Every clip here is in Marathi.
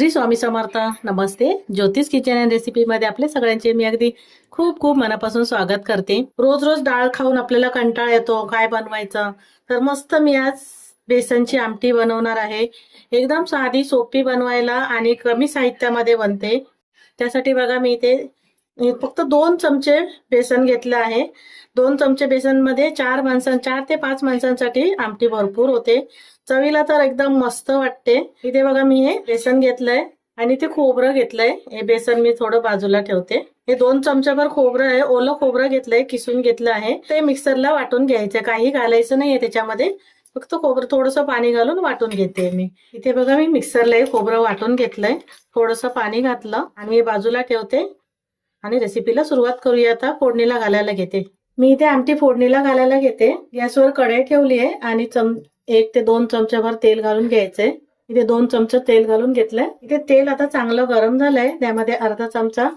श्री स्वामी समर्थ. नमस्ते. ज्योतिष किचन अँड रेसिपी मध्ये आपले सगळ्यांचे मी अगदी खूप खूप मनापासून स्वागत करते. रोज रोज डाळ खाऊन आपल्याला कंटाळा येतो, काय बनवायचं. तर मस्त मी आज बेसनची आमटी बनवणार आहे. एकदम साधी सोपी बनवायला आणि कमी साहित्यामध्ये बनते. त्यासाठी बघा मी इथे फक्त 2 चमचे बेसन घेतले आहे. 2 चमचे बेसन मध्ये 4 ते 5 माणसांसाठी आमटी भरपूर होते. चवीला तर एकदम मस्त वाटते. इथे बघा मी हे बेसन घेतलंय आणि ते खोबरं घेतलंय. हे बेसन मी थोडं बाजूला ठेवते. हे 2 चमच्याभर खोबरं आहे, ओलं खोबरं घेतलंय, किसून घेतलं आहे. ते मिक्सरला वाटून घ्यायचं, काही घालायचं नाहीये त्याच्यामध्ये. फक्त खोबरं थोडंसं पाणी घालून वाटून घेते मी. इथे बघा मी मिक्सरला हे खोबरं वाटून घेतलंय, थोडंसं पाणी घातलं आणि हे बाजूला ठेवते आणि रेसिपीला सुरुवात करूया. आता फोडणीला घालायला घेते. मी इथे आमटी फोडणीला घालायला घेते. गॅसवर कढई ठेवली आहे आणि 1 ते 2 चमच्याभर तेल घालून घ्यायचंय. इथे 2 चमचे तेल घालून घेतलंय. इथे तेल आता चांगलं गरम झालंय. त्यामध्ये अर्धा चमचा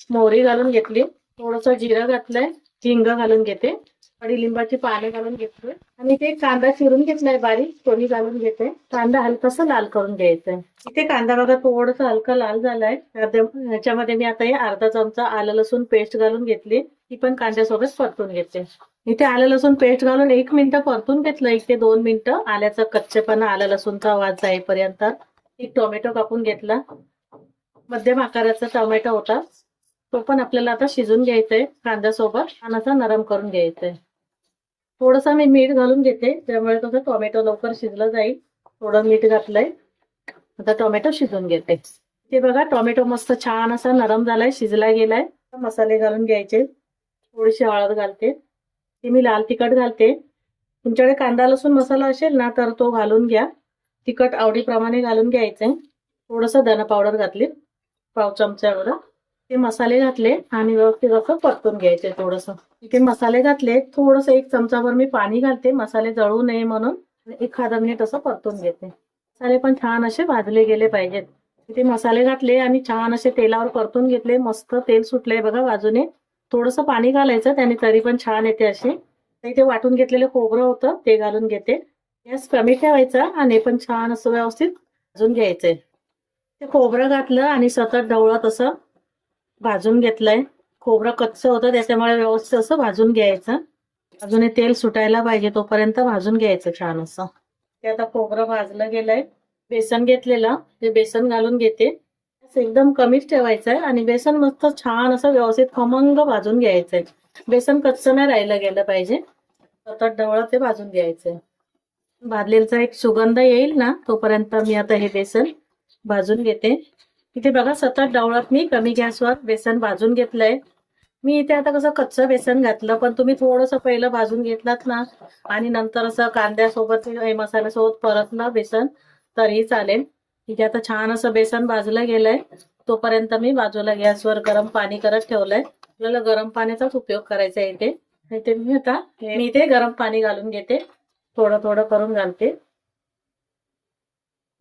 मोहरी घालून घेतली, थोडंसं जिरं घातलंय, हिंग घालून घेते, कडीलिंबाची पाने घालून घेतली आणि इथे कांदा चिरून घेतलाय बारीक, तोही घालून घेते. कांदा हलकासा लाल करून घ्यायचा. इथे कांदा बघा थोडासा हलका लाल झालाय. याच्यामध्ये मी आता हे अर्धा चमचा आलं लसूण पेस्ट घालून घेतली, ती पण कांद्यासोबत परतून घेते. इथे आलं लसूण पेस्ट घालून 1 मिनिट परतून घेतलं. 1 ते 2 मिनिटं आल्याचा कच्चेपणा, आलं लसूणचा वास जाईपर्यंत. एक टोमॅटो कापून घेतला, मध्यम आकाराचा टोमॅटो होता, तो पण आपल्याला आता शिजून घ्यायचंय. कांद्यासोबत आणि असा नरम करून घ्यायचंय. थोडंसं मी मीठ घालून घेते, त्यामुळे कसं टोमॅटो लवकर शिजलं जाईल. थोडं मीठ घातलंय. आता टोमॅटो शिजून घेते. ते बघा टोमॅटो मस्त छान असा नरम झालाय, शिजला गेलाय. मसाले घालून घ्यायचे. थोडीशी हळद घालते, ती मी लाल तिखट घालते. तुमच्याकडे कांदा लसूण मसाला असेल ना तर तो घालून घ्या. तिखट आवडीप्रमाणे घालून घ्यायचंय. थोडंसं धना पावडर घातली, पाव चमचा एवढं. ते मसाले घातले आणि व्यवस्थित असं परतून घ्यायचे. थोडंसं इथे मसाले घातले, थोडंसं 1 चमचाभर मी पाणी घालते, मसाले जळू नये म्हणून. 1 मिनिट असं परतून घेते. मसाले पण छान असे भाजले गेले पाहिजेत. इथे मसाले घातले आणि छान असे तेलावर परतून घेतले. मस्त तेल सुटलंय बघा बाजूने. थोडंसं पाणी घालायचं, त्याने तरी पण छान येते अशी. इथे वाटून घेतलेलं खोबरं होतं, ते घालून घेते. गॅस कमी ठेवायचा आणि पण छान असं व्यवस्थित भाजून घ्यायचंय. ते खोबरं घातलं आणि सतत ढवळत असं भाजून घेतलंय. खोबरं कच्च होतं त्याच्यामुळे व्यवस्थित असं भाजून घ्यायचं. अजून तेल सुटायला पाहिजे तोपर्यंत भाजून घ्यायचं छान असं. ते आता खोबरं भाजलं गेलंय. बेसन घेतलेलं, ते बेसन घालून घेते. एकदम कमीच ठेवायचंय आणि बेसन मस्त छान असं व्यवस्थित खमंग भाजून घ्यायचंय. बेसन कच्चं नाही राहिलं गेलं पाहिजे. सतत ढवळत ते भाजून घ्यायचंय. भाजलेला एक सुगंध येईल ना तोपर्यंत मी आता हे बेसन भाजून घेते. इथे बघा सतत ढवळत मी कमी गॅसवर बेसन भाजून घेतलंय. मी इथे आता कसं कच्चं बेसन घातलं, पण तुम्ही थोडंसं पहिलं भाजून घेतलात ना आणि नंतर असं कांद्यासोबत मसाल्यासोबत परतलं बेसन तरी चालेल. इथे आता छान असं बेसन भाजलं गेलंय. तोपर्यंत मी बाजूला गॅसवर गरम पाणी करत ठेवलंय. आपल्याला गरम पाण्याचाच उपयोग करायचा आहे इथे. मी इथे गरम पाणी घालून घेते, थोडं थोडं करून घालते.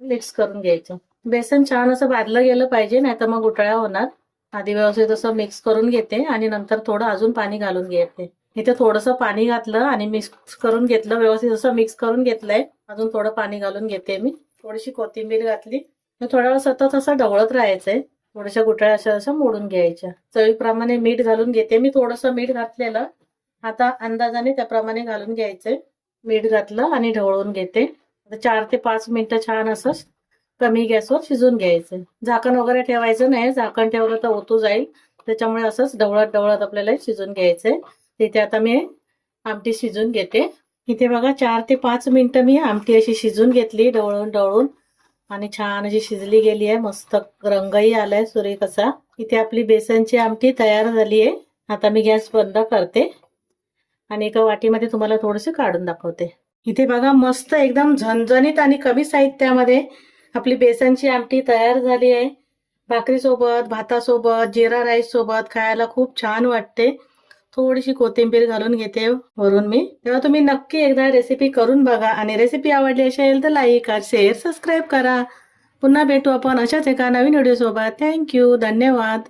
मिक्स करून घ्यायचं. बेसन छान असं भाजलं गेलं पाहिजे, नाही तर मग गुठळ्या होणार. आधी व्यवस्थित असं मिक्स करून घेते आणि नंतर थोडं अजून पाणी घालून घेते. इथे थोडंसं पाणी घातलं आणि मिक्स करून घेतलं, व्यवस्थित असं मिक्स करून घेतलंय. अजून थोडं पाणी घालून घेते मी. थोडीशी कोथिंबीर घातली. थोड्या वेळ सतत असं ढवळत राहायचंय. थोड्याशा गुठळ्या अशा मोडून घ्यायच्या. चवीप्रमाणे मीठ घालून घेते मी. थोडंसं मीठ घातलेलं, आता अंदाजाने त्याप्रमाणे घालून घ्यायचंय. मीठ घातलं आणि ढवळून घेते. 4 ते 5 मिनिटं छान असं कमी गॅसवर शिजून घ्यायचं. झाकण वगैरे ठेवायचं नाही, झाकण ठेवलं तर ओतू जाईल. त्याच्यामुळे असंच ढवळत ढवळत आपल्याला शिजून घ्यायचंय. तिथे आता मी आमटी शिजून घेते. इथे बघा 4 ते 5 मिनिटं मी आमटी अशी शिजून घेतली ढवळून ढवळून आणि छान अशी शिजली गेली आहे. मस्त रंगही आलाय सुरेख असा. इथे आपली बेसनची आमटी तयार झाली आहे. आता मी गॅस बंद करते आणि एका वाटीमध्ये तुम्हाला थोडेसे काढून दाखवते. इथे बघा मस्त एकदम झणझणीत आणि कमी साहित्यामध्ये आपली बेसनची आमटी तयार झाली आहे. भाकरीसोबत, भातासोबत, जिरा राईस सोबत खायला खूप छान वाटते. थोडीशी कोथिंबीर घालून घेते वरून मी. तेव्हा तुम्ही नक्की एकदा रेसिपी करून बघा आणि रेसिपी आवडली असेल तर लाईक, शेअर, सबस्क्राईब करा. पुन्हा भेटू आपण अशाच एका नवीन व्हिडिओ सोबत. थँक्यू, धन्यवाद.